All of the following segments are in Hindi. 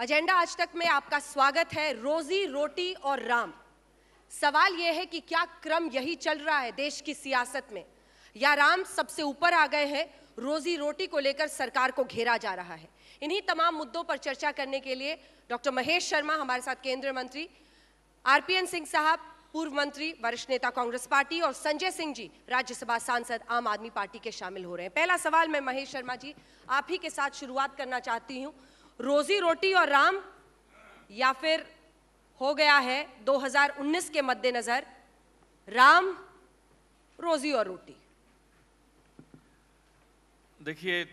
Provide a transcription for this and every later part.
एजेंडा आज तक में आपका स्वागत है। रोजी रोटी और राम। सवाल यह है कि क्या क्रम यही चल रहा है देश की सियासत में, या राम सबसे ऊपर आ गए हैं? रोजी रोटी को लेकर सरकार को घेरा जा रहा है। इन्हीं तमाम मुद्दों पर चर्चा करने के लिए डॉक्टर महेश शर्मा हमारे साथ, केंद्रीय मंत्री, आरपीएन सिंह साहब पूर्व मंत्री, वरिष्ठ नेता कांग्रेस पार्टी, और संजय सिंह जी राज्यसभा सांसद आम आदमी पार्टी के शामिल हो रहे हैं। पहला सवाल मैं महेश शर्मा जी आप ही के साथ शुरुआत करना चाहती हूं। रोजी रोटी और राम, या फिर हो गया है 2019 के मद्देनजर राम, रोजी और रोटी? देखिए,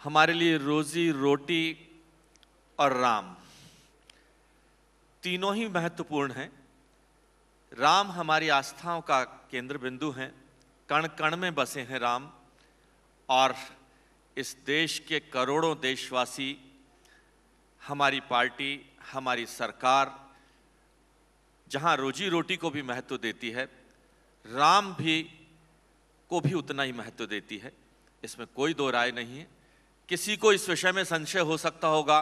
हमारे लिए रोजी रोटी और राम तीनों ही महत्वपूर्ण हैं। राम हमारी आस्थाओं का केंद्र बिंदु हैं, कण कण में बसे हैं राम, और इस देश के करोड़ों देशवासी, हमारी पार्टी, हमारी सरकार जहां रोजी रोटी को भी महत्व देती है, राम को भी उतना ही महत्व देती है। इसमें कोई दो राय नहीं है। किसी को इस विषय में संशय हो सकता होगा,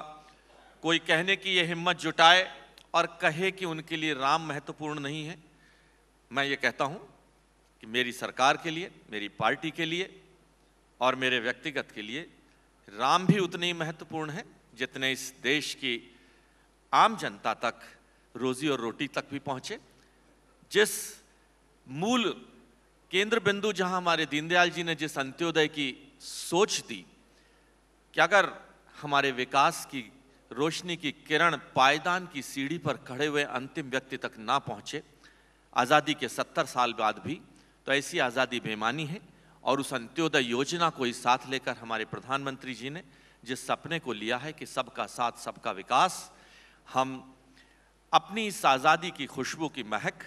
कोई कहने की ये हिम्मत जुटाए और कहे कि उनके लिए राम महत्वपूर्ण नहीं है। मैं ये कहता हूं कि मेरी सरकार के लिए, मेरी पार्टी के लिए और मेरे व्यक्तिगत के लिए राम भी उतने ही महत्वपूर्ण है जितने इस देश की आम जनता तक रोजी और रोटी तक भी पहुंचे। जिस मूल केंद्र बिंदु जहां हमारे दीनदयाल जी ने जिस अंत्योदय की सोच दी कि अगर हमारे विकास की रोशनी की किरण पायदान की सीढ़ी पर खड़े हुए अंतिम व्यक्ति तक ना पहुंचे आज़ादी के 70 साल बाद भी, तो ऐसी आज़ादी बेमानी है। और उस अंत्योदय योजना को इस साथ लेकर हमारे प्रधानमंत्री जी ने जिस सपने को लिया है कि सबका साथ सबका विकास, हम अपनी इस आज़ादी की खुशबू की महक,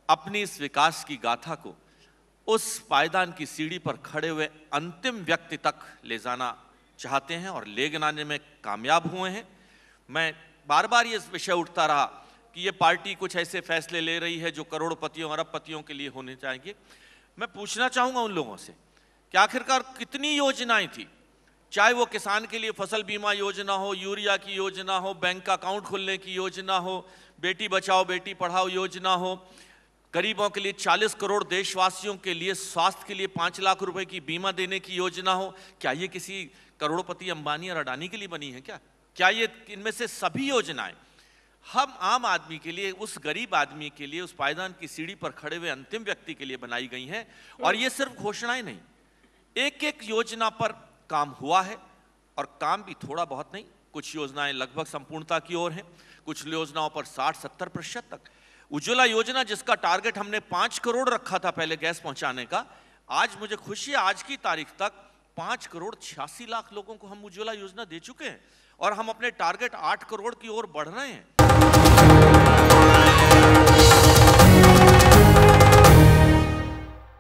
अपनी इस विकास की गाथा को उस पायदान की सीढ़ी पर खड़े हुए अंतिम व्यक्ति तक ले जाना चाहते हैं और ले जाने में कामयाब हुए हैं। मैं बार बार ये विषय उठता रहा कि ये पार्टी कुछ ऐसे फैसले ले रही है जो करोड़पतियों अरबपतियों के लिए होने चाहिए। मैं पूछना चाहूंगा उन लोगों से कि आखिरकार कितनी योजनाएं थी, चाहे वो किसान के लिए फसल बीमा योजना हो, यूरिया की योजना हो, बैंक का अकाउंट खोलने की योजना हो, बेटी बचाओ बेटी पढ़ाओ योजना हो, गरीबों के लिए 40 करोड़ देशवासियों के लिए स्वास्थ्य के लिए 5 लाख रुपए की बीमा देने की योजना हो। क्या ये किसी करोड़पति अंबानी और अडानी के लिए बनी है? क्या ये इनमें से सभी योजनाएं हम आम आदमी के लिए, उस गरीब आदमी के लिए, उस पायदान की सीढ़ी पर खड़े हुए अंतिम व्यक्ति के लिए बनाई गई हैं? और ये सिर्फ घोषणाएं नहीं, एक एक योजना पर काम हुआ है, और काम भी थोड़ा बहुत नहीं। कुछ योजनाएं लगभग संपूर्णता की ओर हैं, कुछ योजनाओं पर 60-70% तक। उज्ज्वला योजना जिसका टारगेट हमने 5 करोड़ रखा था पहले गैस पहुंचाने का, आज मुझे खुशी है आज की तारीख तक 5 करोड़ 86 लाख लोगों को हम उज्ज्वला योजना दे चुके हैं, और हम अपने टारगेट 8 करोड़ की ओर बढ़ रहे हैं।